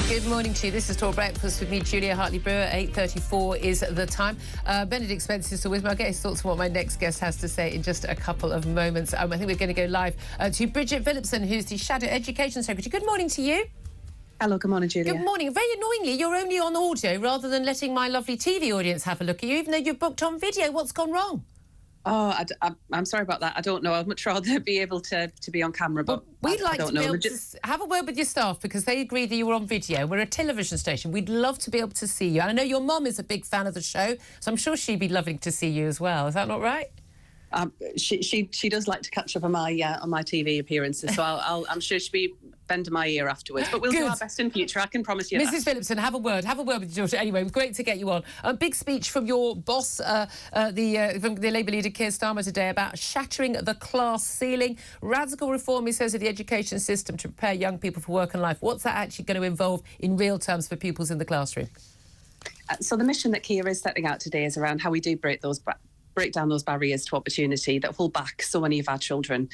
Good morning to you. This is Talk Breakfast with me, Julia Hartley-Brewer. 8:34 is the time. Benedict Spence is still with me. I'll get his thoughts on what my next guest has to say in just a couple of moments. I think we're going to go live to Bridget Phillipson, who's the Shadow Education Secretary. Good morning to you. Hello, good morning, Julia. Good morning. Very annoyingly, you're only on audio rather than letting my lovely TV audience have a look at you, even though you've booked on video. What's gone wrong? Oh, I'm sorry about that. I don't know. I'd much rather be able to be on camera, but we'd like to be able to have a word with your staff because they agreed that you were on video. We're a television station. We'd love to be able to see you. And I know your mum is a big fan of the show, so I'm sure she'd be loving to see you as well. Is that not right? She does like to catch up on my TV appearances, so I'm sure she'll be bending my ear afterwards. But we'll do our best in future. I can promise you. Mrs. Phillipson, have a word with your daughter. Anyway, great to get you on. Big speech from your boss, from the Labour leader Keir Starmer today about shattering the class ceiling. Radical reform, he says, of the education system to prepare young people for work and life. What's that actually going to involve in real terms for pupils in the classroom? So the mission that Keir is setting out today is around how we do break down those barriers to opportunity that hold back so many of our children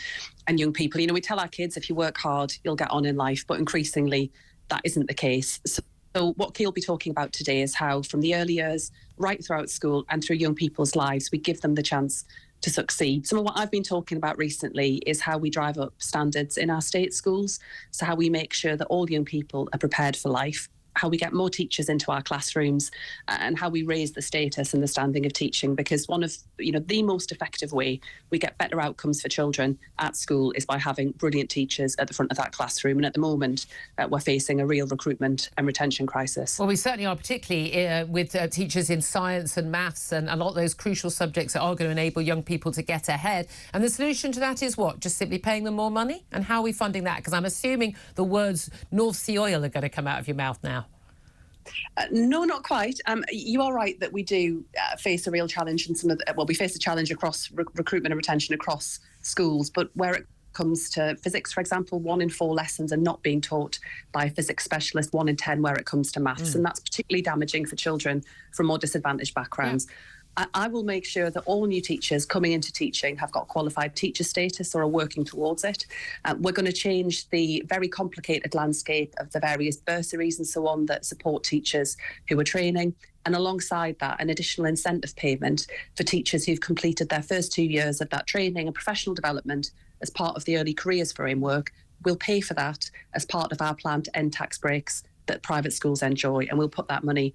and young people. You know, we tell our kids if you work hard, you'll get on in life, but increasingly that isn't the case. So what Keir will be talking about today is how from the early years, right throughout school and through young people's lives, we give them the chance to succeed. Some of what I've been talking about recently is how we drive up standards in our state schools. So how we make sure that all young people are prepared for life, how we get more teachers into our classrooms, and how we raise the status and the standing of teaching, because one of the most effective way we get better outcomes for children at school is by having brilliant teachers at the front of that classroom. And at the moment we're facing a real recruitment and retention crisis. Well, we certainly are, particularly with teachers in science and maths and a lot of those crucial subjects that are going to enable young people to get ahead. And the solution to that is what? Just simply paying them more money? And how are we funding that? Because I'm assuming the words North Sea oil are going to come out of your mouth now. No, not quite. You are right that we do face a real challenge in we face a challenge across recruitment and retention across schools, but where it comes to physics, for example, 1 in 4 lessons are not being taught by a physics specialist, 1 in 10 where it comes to maths, and that's particularly damaging for children from more disadvantaged backgrounds. Yeah. I will make sure that all new teachers coming into teaching have got qualified teacher status or are working towards it. We're going to change the very complicated landscape of the various bursaries and so on that support teachers who are training. And alongside that, an additional incentive payment for teachers who've completed their first 2 years of that training and professional development as part of the Early Careers Framework. We'll pay for that as part of our plan to end tax breaks that private schools enjoy, and we'll put that money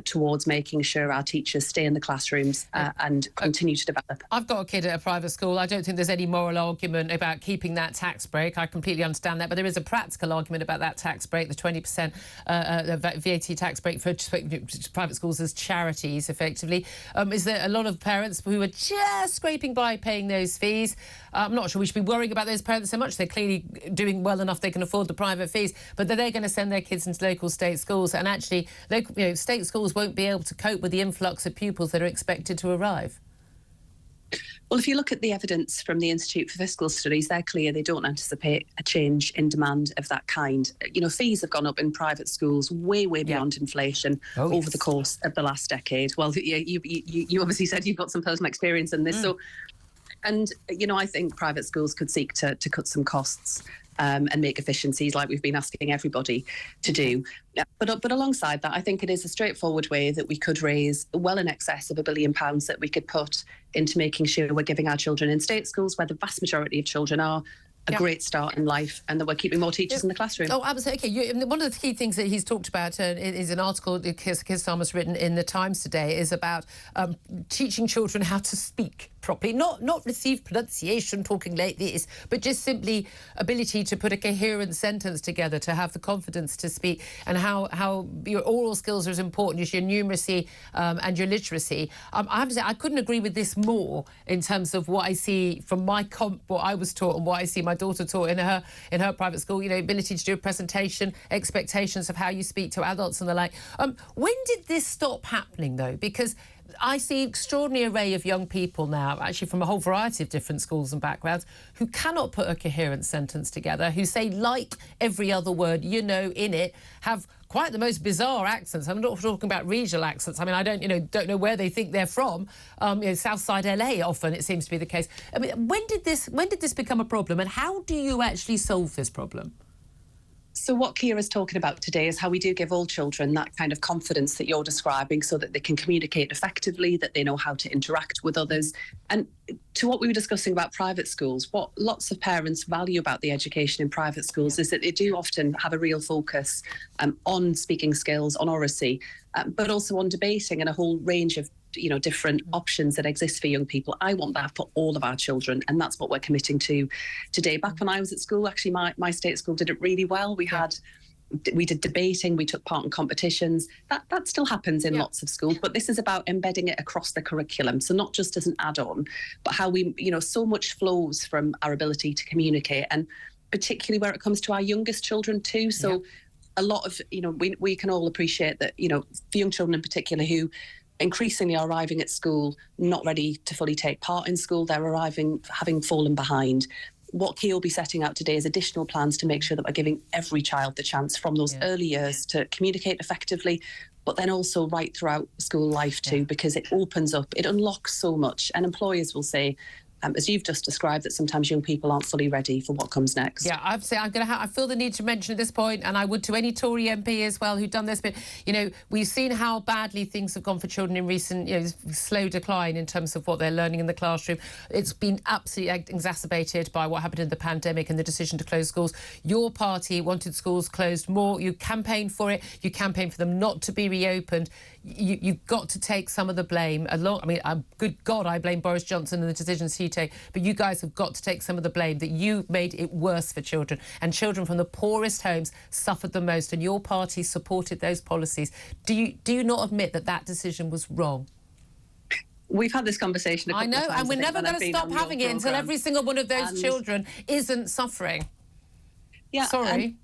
towards making sure our teachers stay in the classrooms and continue to develop. I've got a kid at a private school. I don't think there's any moral argument about keeping that tax break. I completely understand that, but there is a practical argument about that tax break, the 20% VAT tax break for private schools as charities, effectively. Is there a lot of parents who are just scraping by paying those fees? I'm not sure we should be worrying about those parents so much. They're clearly doing well enough they can afford the private fees, but they're going to send their kids into local state schools, and actually state schools won't be able to cope with the influx of pupils that are expected to arrive. Well, if you look at the evidence from the Institute for Fiscal Studies, they're clear they don't anticipate a change in demand of that kind. You know, fees have gone up in private schools way beyond inflation over the course of the last decade. Well, you obviously said you've got some personal experience in this. So, and, I think private schools could seek to cut some costs and make efficiencies like we've been asking everybody to do. But alongside that, I think it is a straightforward way that we could raise well in excess of £1 billion that we could put into making sure we're giving our children in state schools, where the vast majority of children are, a great start in life, and that we're keeping more teachers in the classroom. Oh, absolutely. Okay, one of the key things that he's talked about is an article that Keir Starmer's written in the Times today, is about teaching children how to speak properly, not receive pronunciation, talking like this, but just simply ability to put a coherent sentence together, to have the confidence to speak, and how your oral skills are as important as your numeracy and your literacy. I have to say, I couldn't agree with this more in terms of what I see from what I was taught and what I see my daughter taught in her private school. Ability to do a presentation, expectations of how you speak to adults and the like. When did this stop happening, though? Because I see an extraordinary array of young people now, actually from a whole variety of different schools and backgrounds, who cannot put a coherent sentence together, who say like every other word, in it, have quite the most bizarre accents. I'm not talking about regional accents. I mean, I don't know where they think they're from. Southside LA often, it seems to be the case. I mean, when did this become a problem, and how do you actually solve this problem? So what Keir is talking about today is how we do give all children that kind of confidence that you're describing so that they can communicate effectively, that they know how to interact with others. And to what we were discussing about private schools, what lots of parents value about the education in private schools is that they do often have a real focus on speaking skills, on oracy, but also on debating and a whole range of different options that exist for young people. I want that for all of our children, and that's what we're committing to today. Back when I was at school, actually, my state school did it really well. We did debating, we took part in competitions. That still happens in lots of schools, but this is about embedding it across the curriculum. So not just as an add-on, but how we, so much flows from our ability to communicate, and particularly where it comes to our youngest children too. So a lot of, we can all appreciate that, for young children in particular who increasingly are arriving at school not ready to fully take part in school. They're arriving having fallen behind. What Keir will be setting out today is additional plans to make sure that we're giving every child the chance from those early years to communicate effectively, but then also right throughout school life too, because it opens up, it unlocks so much. And employers will say, as you've just described, that sometimes young people aren't fully ready for what comes next. Yeah, I feel the need to mention at this point, and I would to any Tory MP as well who've done this, but, we've seen how badly things have gone for children in recent, slow decline in terms of what they're learning in the classroom. It's been absolutely exacerbated by what happened in the pandemic and the decision to close schools. Your party wanted schools closed more. You campaigned for it. You campaigned for them not to be reopened. You've got to take some of the blame. Good God, I blame Boris Johnson and the decisions he take, but you guys have got to take some of the blame that you made it worse for children, and children from the poorest homes suffered the most, and your party supported those policies. Do you not admit that decision was wrong? We've had this conversation a couple of times. I know, and we're never going to stop having it until every single one of those children isn't suffering. Yeah, sorry.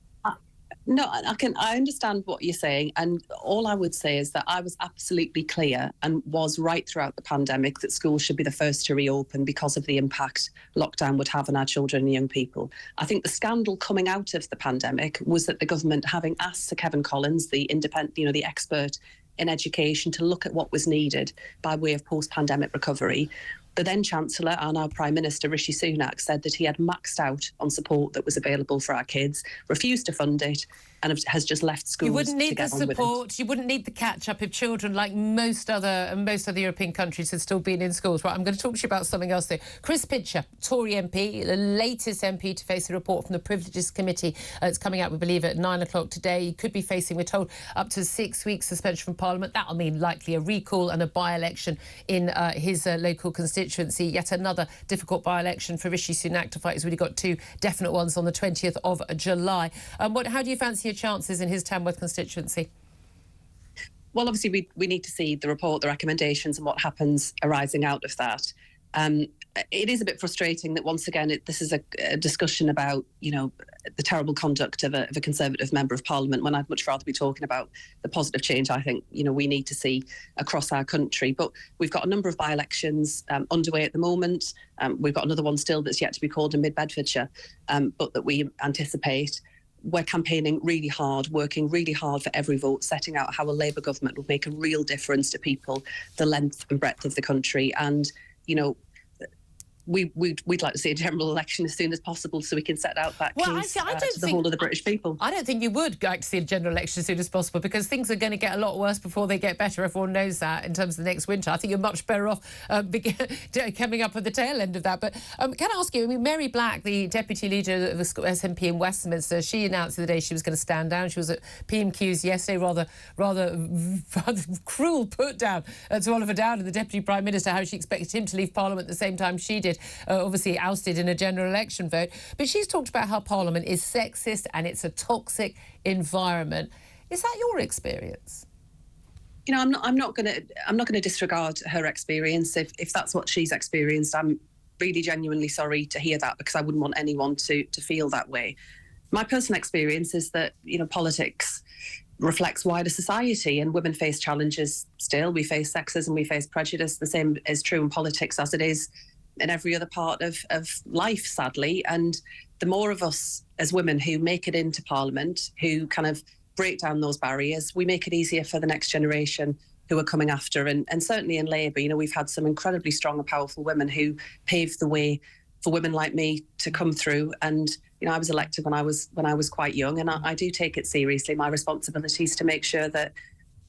No, I understand what you're saying, and all I would say is that I was absolutely clear and was right throughout the pandemic that schools should be the first to reopen because of the impact lockdown would have on our children and young people. I think the scandal coming out of the pandemic was that the government, having asked Sir Kevin Collins, the independent, the expert in education, to look at what was needed by way of post-pandemic recovery, the then Chancellor and our Prime Minister, Rishi Sunak, said that he had maxed out on support that was available for our kids, refused to fund it, and has just left schools. You wouldn't need the support. You wouldn't need the catch-up if children, like most other European countries, had still been in schools. Right, I'm going to talk to you about something else, though. Chris Pitcher, Tory MP, the latest MP to face a report from the Privileges Committee. It's coming out, we believe, at 9 o'clock today. He could be facing, we're told, up to 6 weeks suspension from Parliament. That'll mean likely a recall and a by-election in his local constituency. Yet another difficult by-election for Rishi Sunak to fight. He's really got two definite ones on the 20th of July. How do you fancy your chances in his Tamworth constituency? Well, obviously, we need to see the report, the recommendations, and what happens arising out of that. It is a bit frustrating that once again this is a discussion about the terrible conduct of a Conservative member of Parliament, when I'd much rather be talking about the positive change I think we need to see across our country. But we've got a number of by-elections underway at the moment. We've got another one still that's yet to be called in Mid-Bedfordshire, but that we anticipate. We're campaigning really hard, working really hard for every vote, setting out how a Labour government will make a real difference to people, the length and breadth of the country. And, we'd like to see a general election as soon as possible so we can set out that case to the whole of the British people. I don't think you would like to see a general election as soon as possible, because things are going to get a lot worse before they get better. Everyone knows that in terms of the next winter. I think you're much better off coming up at the tail end of that. But can I ask you, Mary Black, the deputy leader of the SNP in Westminster, she announced the other day she was going to stand down. She was at PMQ's yesterday, rather cruel put down to Oliver Dowden, the Deputy Prime Minister, how she expected him to leave Parliament at the same time she did. Obviously ousted in a general election vote. But she's talked about how Parliament is sexist and it's a toxic environment. Is that your experience? I'm not going to disregard her experience. If that's what she's experienced, I'm really genuinely sorry to hear that, because I wouldn't want anyone to feel that way. My personal experience is that politics reflects wider society, and women face challenges still. We face sexism, we face prejudice. The same is true in politics as it is in every other part of life, sadly. And the more of us as women who make it into Parliament, who kind of break down those barriers, we make it easier for the next generation who are coming after. And certainly in Labour, we've had some incredibly strong and powerful women who paved the way for women like me to come through. And I was elected when I was quite young, and I do take it seriously. My responsibilities to make sure that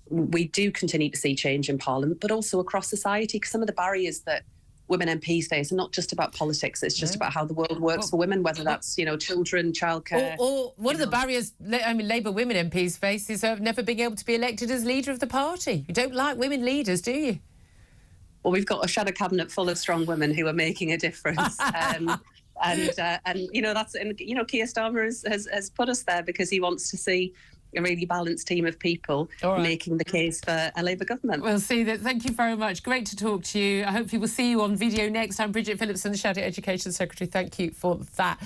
we do continue to see change in Parliament, but also across society, because some of the barriers that women MPs face are not just about politics. It's just about how the world works for women, whether that's, children, childcare. Or one of the barriers, Labour women MPs face is never being able to be elected as leader of the party. You don't like women leaders, do you? Well, we've got a shadow cabinet full of strong women who are making a difference. And that's, Keir Starmer has put us there because he wants to see a really balanced team of people making the case for a Labour government. We'll see that. Thank you very much. Great to talk to you. I hope we'll see you on video next. I'm Bridget Phillipson, the Shadow Education Secretary. Thank you for that.